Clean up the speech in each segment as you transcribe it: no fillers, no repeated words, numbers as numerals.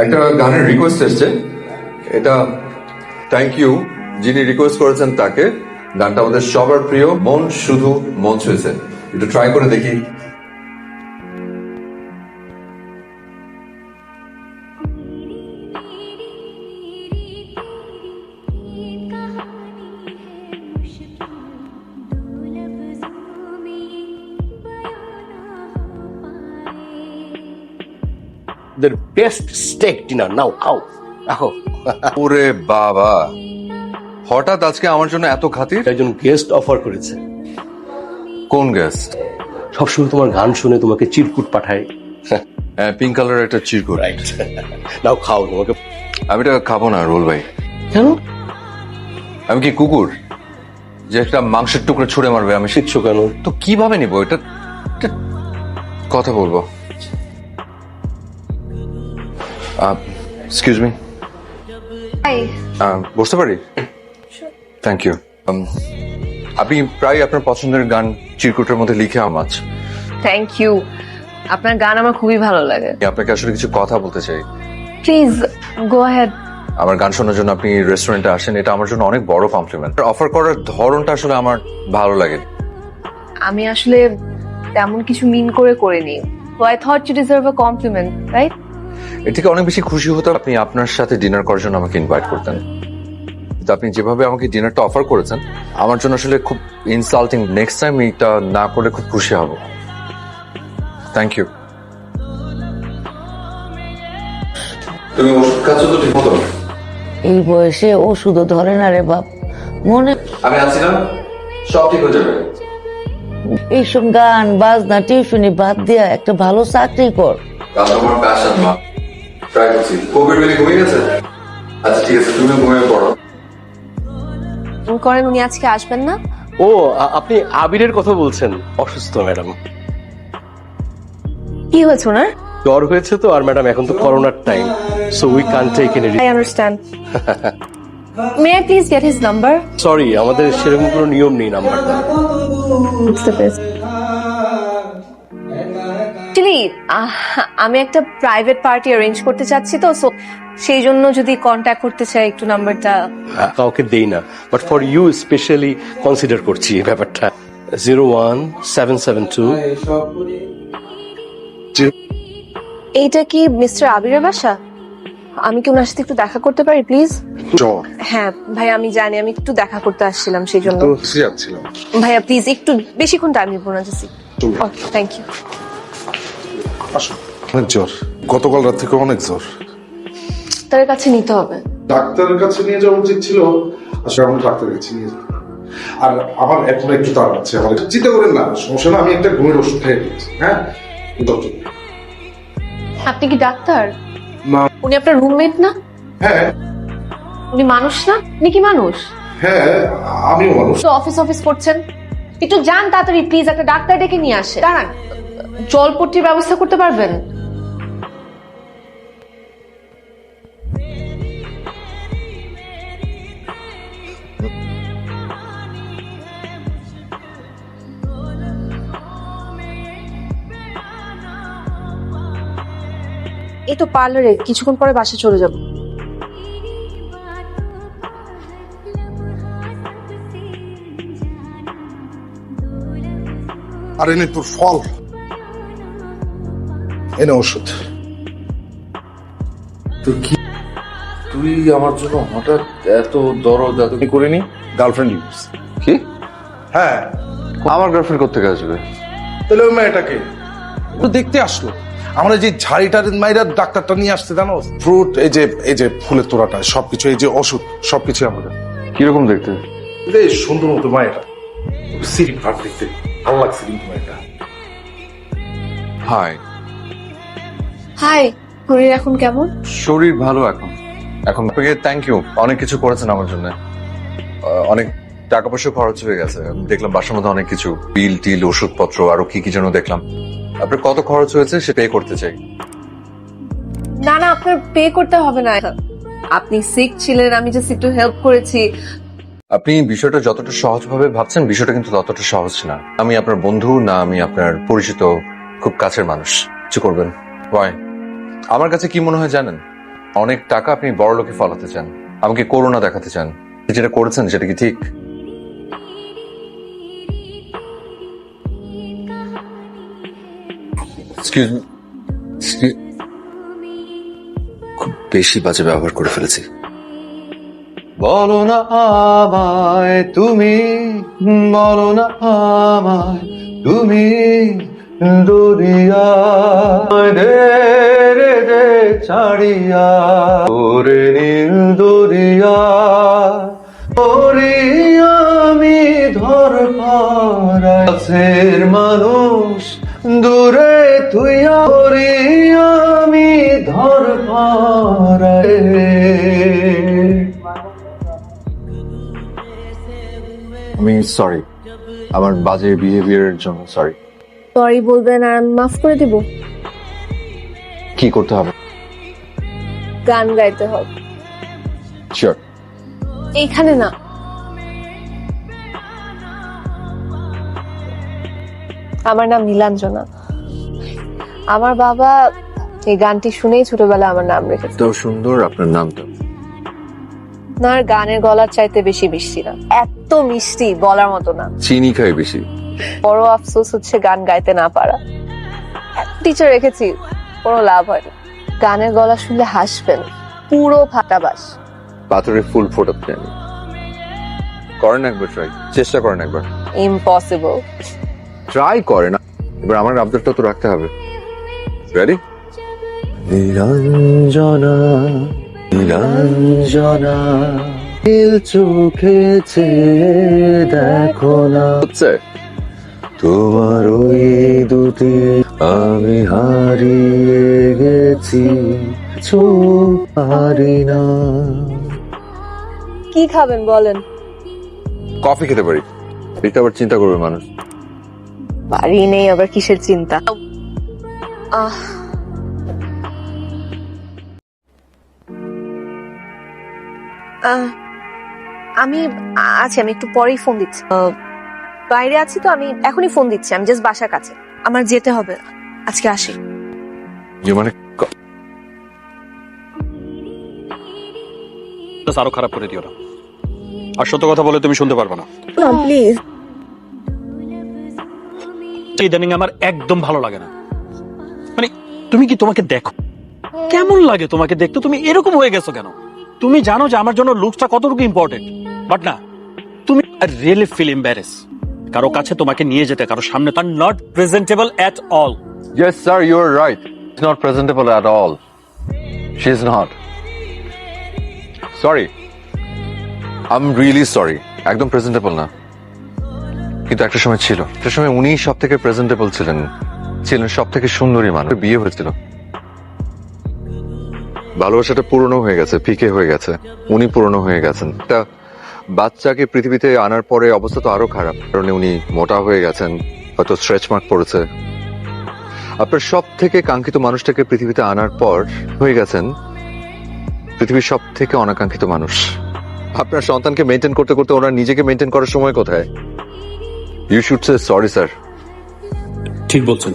একটা গানের রিকোয়েস্ট এসছে, এটা থ্যাংক ইউ যিনি রিকোয়েস্ট করেছেন তাকে। গানটা আমাদের সবার প্রিয়, মন শুধু মন ছুঁয়েছে। একটু ট্রাই করে দেখি। The best steak dinner. Now, out. Aho. ওরে বাবা, হঠাৎ আজকে আমার জন্য এত খাতির? একজন গেস্ট অফার করেছে। কোন গেস্ট? সবসময় তোমার গান শুনে তোমাকে চিরকুট পাঠায়। হ্যাঁ, পিঙ্ক কালার একটা চিরকুট। রাইট। নাও খাও তোমাকে। আমি এটা খাবো না রোল ভাই। কেন? আমি কি কুকুর যে একটা মাংসের টুকরো ছুঁড়ে মারবে? আমি শিখছো কেন? তো কিভাবে নিবো এটা? কথা বলবো। Excuse me, hi. বসতে পারি? Thank you. আপনি প্রায় আপনার পছন্দের গান চিরকুটের মধ্যে লিখে আমার থ্যাংক ইউ, আপনার গান আমার খুবই ভালো লাগে। আপনাকে আসলে কিছু কথা বলতে চাই। Please go ahead. আমার গান শোনার জন্য আপনি রেস্টুরেন্টে আসেন, এটা আমার জন্য অনেক বড় কমপ্লিমেন্ট। অফার করার ধরনটা আসলে আমার ভালো লাগে। আমি আসলে তেমন কিছু মিন করে করিনি, so I thought you deserve a compliment, right? এর থেকে অনেক বেশি খুশি হতাম আপনি আপনার সাথে ডিনার করার জন্য আমাকে ইনভাইট করতেন। কিন্তু আপনি যেভাবে আমাকে ডিনারটা অফার করেছেন আমার জন্য আসলে খুব ইনসাল্টিং। নেক্সট টাইম এটা না করলে খুব খুশি হব। Thank you. তুমি ওষুধ খাচ্ছ তো ঠিক মতো? এই বয়সে ওষুধও ধরে না রে বাপ। মনে আমি আছি না, সব ঠিক হয়ে যাবে। এইসব গান বাজনা টিউশনি বাদ দিয়া একটা ভালো চাকরি কর। কাল তোমার প্যাশন মা, ট্রাই করছি। কোভিড বেলি ঘুমিয়ে গেছে? আচ্ছা ঠিক আছে, তুমি ঘুমিয়ে পড়ো। করেন উনি আজকে আসবেন না? ও, আপনি আবিরের কথা বলছেন? অসুস্থ ম্যাডাম, কি হয়েছে ওনার? জ্বর হয়েছে তো। আর ম্যাডাম এখন তো করোনার time, so we can't take any. I understand. May I please get his number? Sorry, আমাদের সেরকম কোনো নিয়ম নেই নাম্বার দেওয়ার। বুঝতে পেরেছি। Actually, আমি একটা প্রাইভেট পার্টি অ্যারেঞ্জ করতে চাচ্ছি তো, সো সেই জন্য যদি কন্ট্যাক্ট করতে চাই একটু নাম্বারটা। কাউকে দেই না, but for you specially consider করছি এই ব্যাপারটা। 01772। এইটা কি মিস্টার আবিরের বাসা? আমি কি ওনার সাথে একটু দেখা করতে পারি প্লিজ? জ্বর হ্যাঁ ভাই, আমি জানি, আমি একটু দেখা করতে আসছিলাম সেই জন্য। তো যাচ্ছিলাম। ভাইয়া প্লিজ একটু বেশিক্ষণ টাইম নিব না, জাসি। Thank you. আসো। অনেক জ্বর, গতকাল রাত থেকে অনেক জ্বর। তার কাছে নিতে হবে। ডাক্তারের কাছে নিয়ে যাওয়া উচিত ছিল, আসলে আমি ডাক্তারের কাছে নিয়ে যাবো। আর আমার এখন একটু তাড়া আছে। আমার চিন্তা করেন না, সমস্যা না, আমি একটা ঘুমের ওষুধ খেয়ে দিচ্ছি। হ্যাঁ, ডক্টর। আপনি কি ডাক্তার? না। উনি আপনার রুমমেট না? হ্যাঁ উনি মানুষ না? উনি কি মানুষ? হ্যাঁ, আমিও মানুষ। তো অফিস অফিস করছেন, একটু যান তাড়াতাড়ি প্লিজ, একটা ডাক্তার ডেকে নিয়ে আসে। দাঁড়ান, জলপট্টির ব্যবস্থা করতে পারবেন? এই তো পার্লারে, কিছুক্ষণ পরে বাসা চলে যাব। আর এনে তোর ফল, এনে ওষুধ। তুই কি, তুই আমার জন্য হঠাৎ এত দরদ এত কি করিনি? Girlfriend use. কি? হ্যাঁ, আমার গার্লফ্রেন্ড কোথেকে আসবে? তাহলে ওই মেয়েটাকে তো দেখতে আসলো। আমরা যে ঝাড়িটার মাইরা ডাক্তারটা নিয়ে আসতে জানো, ফ্রুট, এই যে ফুলের তোড়াটা, সবকিছু, এই যে ওষুধ, সবকিছু আমাদের। কিরকম দেখতে? বেশ সুন্দর মতো মায়েরা, সিরিপ ভাব দেখতে ভালো লাগছে কিন্তু মায়েরা। হাই। হাই, শরীর এখন কেমন? শরীর ভালো এখন। এখন আপনাকে থ্যাংক ইউ, অনেক কিছু করেছেন আমার জন্য। অনেক টাকা পয়সা খরচ হয়ে গেছে। আমি দেখলাম বাসার মধ্যে অনেক কিছু, বিল টিল, ওষুধপত্র, আরো কি কি যেন দেখলাম। আপনার কত খরচ হয়েছে সে পে করতে চাই। না না, আপনার পে করতে হবে না। আপনি সিক ছিলেন, আমি জাস্ট একটু হেল্প করেছি। আপনি বিষয়টা যতটা সহজ ভাবে ভাবছেন, বিষয়টা কিন্তু ততটা সহজ না। আমি আপনার বন্ধু না, আমি আপনার পরিচিত খুব কাছের মানুষ। কিছু করবেন? ওয়াই? আমার কাছে কি মনে হয় জানেন? অনেক টাকা আপনি বড় লোকে ফলাতে চান, আমাকে করোনা দেখাতে চান। যেটা করেছেন সেটা কি ঠিক? এক্সকিউজ মি, খুব বেশি বাজে ব্যবহার করে ফেলেছি। বলো না আমায় তুমি, বলো না আমায় তুমি, দরিয়া দে রে দে ছাড়িয়া ওরে নীল দরিয়া, ওরে আমি ধর কাছের মানুষ দূরে তুইয়া, ওরে আমি ধর আমি সরি আমার বাজে বিহেভিয়ারের জন্য সরি। সরি বলবেন আর আমি মাফ করে দিব? কি করতে হবে? গান গাইতে হবে। শিওর। এইখানে না, আমার নাম নীলাঞ্জনা। আমার বাবা এই গানটি শুনেই ছোটবেলায় আমার নাম রেখেছে। তো সুন্দর আপনার নামটা। আপনার গানের গলার চাইতে বেশি মিষ্টি না, এত মিষ্টি বলার মতো না। চিনি খাই বেশি। বড় আফসোস হচ্ছে গান গাইতে না পারা। টিচার রেখেছি, কোনো লাভ হয়নি। গানের গলা শুনলে হাসবেন, পুরো ফাটাবাস। পাথরে ফুল ফোটাতে জানি। করেন একবার ট্রাই, চেষ্টা করেন একবার। ইম্পসিবল। ট্রাই করেন, এবার আমার আবদারটা তো রাখতে হবে। রেডি? নিরঞ্জনা নিরঞ্জনা নীল চোখে চেয়ে দেখো না, হচ্ছে তোমার ওই দুটি আমি হারিয়ে গেছি, চোখ পারি না। কি খাবেন বলেন? কফি খেতে পারি, এটা আবার চিন্তা করবে মানুষ। বাড়ি নেই আবার কিসের চিন্তা। আহ আমি আছি, আমি একটু পরেই ফোন দিচ্ছি। বাইরে আছি তো, আমি এখনই ফোন দিচ্ছি। আমি জাস্ট বাসার কাছে, আমার যেতে হবে, আজকে আসি। মানে আরো খারাপ করে দিও না। আর সত্য কথা বলে তুমি শুনতে পারবে না। প্লিজ। ইদানিং আমার একদম ভালো লাগে না। মানে তুমি কি তোমাকে দেখো, কেমন লাগে তোমাকে দেখতে? তুমি এরকম হয়ে গেছো কেন? তুমি জানো যে আমার জন্য লুকসটা কতটুকু ইম্পর্টেন্ট, বাট না, তুমি রিয়েলি ফিল এম্বারেস কারো কাছে তোমাকে নিয়ে যেতে, কারো সামনে। তার not presentable at all. Yes, sir, you are right. She's not presentable at all. She is not. Sorry. I'm really sorry. একদম প্রেজেন্টেবল না। কিন্তু একটা সময় ছিল, একটা সময় উনি সব থেকে প্রেজেন্টেবল ছিলেন, ছিলেন সব থেকে সুন্দরী মানুষ। বিয়ে হয়েছিল, ভালোবাসাটা পুরনো হয়ে গেছে, ফিকে হয়ে গেছে, উনি পুরনো হয়ে গেছেন। একটা বাচ্চাকে পৃথিবীতে আনার পরে অবস্থা তো আরো খারাপ, কারণ উনি মোটা হয়ে গেছেন, হয়তো স্ট্রেচ মার্ক পড়েছে। আপনার সব থেকে কাঙ্ক্ষিত মানুষটাকে পৃথিবীতে আনার পর হয়ে গেছেন পৃথিবীর সব থেকে অনাকাঙ্ক্ষিত মানুষ। আপনার সন্তানকে মেনটেন করতে করতে ওনার নিজেকে মেনটেন করার সময় কোথায়? You should say sorry sir. ঠিক বলছেন,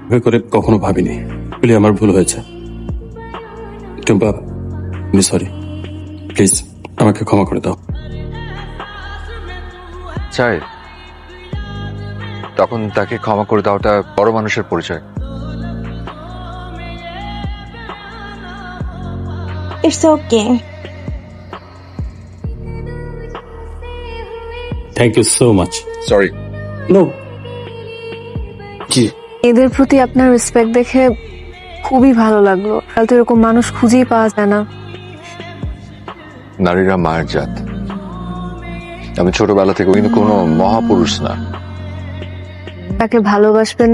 ভয় করে কখনো ভাবিনি। বলি আমার ভুল হয়েছে। টুম্পা, আমি সরি, প্লিজ আমাকে ক্ষমা করে দাও। চাই তখন তাকে ক্ষমা করে দেওয়াটা বড় মানুষের পরিচয়। It's okay. Thank you so much. Sorry. No, ji, এদের প্রতি আপনার রেসপেক্ট দেখে খুবই ভালো লাগলো। কাল তো এরকম মানুষ খুঁজেই পাওয়া যায় না। নারীরা মায়ের জাত। আমি ছোটবেলা থেকে কিন্তু কোনো মহাপুরুষ না। তাকে ভালোবাসবেন,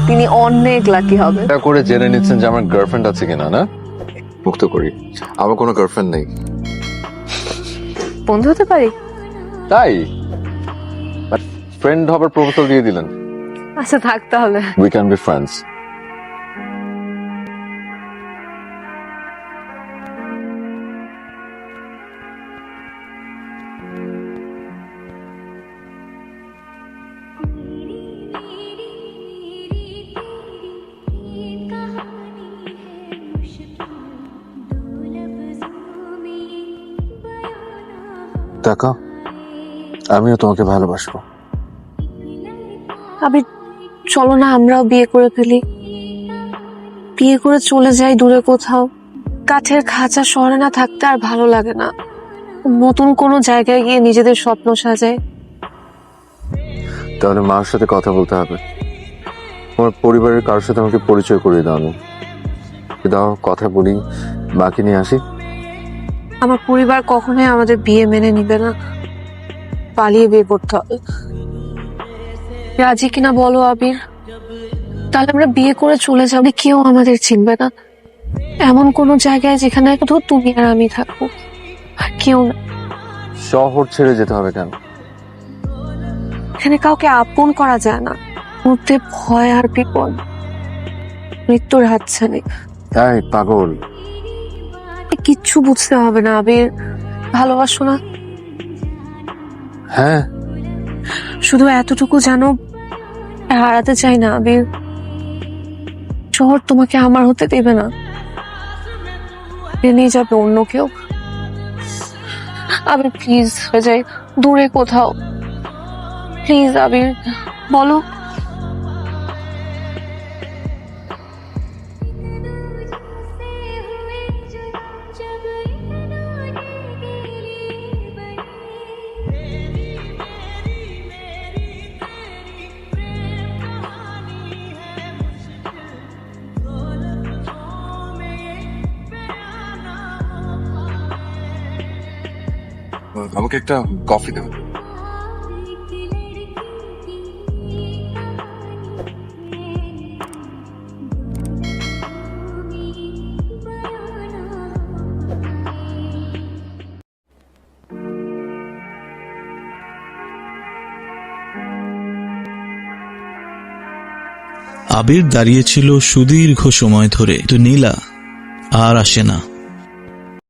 তিনি অনেক লাকি হবে। এটা করে জেনে নিচ্ছেন যে আমার গার্লফ্রেন্ড আছে কিনা, না? মুক্ত করি, আমার কোনো গার্লফ্রেন্ড নেই। বন্ধু হতে পারি? তাই ফ্রেন্ড হবার প্রপোজাল দিয়ে দিলেন। আচ্ছা থাক তাহলে। We can be friends. দেখো, আমিও তোমাকে ভালোবাসবো। আবির, চলো না আমরাও বিয়ে করে ফেলি। বিয়ে করে চলে যাই দূরে কোথাও। কাঠের খাঁচা শহরে না থাকতে আর ভালো লাগে না। নতুন কোনো জায়গায় গিয়ে নিজেদের স্বপ্ন সাজায়। তাহলে মার সাথে কথা বলতে হবে। তোমার পরিবারের কারোর সাথে আমাকে পরিচয় করিয়ে দাও। দাও, কথা বলি, মাকে নিয়ে আসি। আমার পরিবার কখনোই আমাদের বিয়ে মেনে নিবে না। পালিয়ে বিয়ে করতে হবে। রাজি কিনা বলো আবির? তাহলে আমরা বিয়ে করে চলে যাবো, কেউ আমাদের চিনবে না। এমন কোন জায়গায় যেখানে শুধু তুমি আর আমি থাকবো, আর কেউ না। শহর ছেড়ে যেতে হবে কেন? এখানে কাউকে আপন করা যায় না। মধ্যে ভয় আর বিপদ, মৃত্যুর হাতছানি। তাই পাগল, কিচ্ছু বুঝতে হবে না আবির। ভালোবাসো না? হ্যাঁ। শুধু এতটুকু জানো, হারাতে চাই না আবির। শহর তোমাকে আমার হতে দেবে না, নিয়ে যাবে অন্য কেউ। আবির প্লিজ, হয়ে যাই দূরে কোথাও। প্লিজ আবির, বলো। আমাকে একটা কফি দেবেন। আবির দাঁড়িয়েছিল সুদীর্ঘ সময় ধরে, কিন্তু নীলা আর আসে না।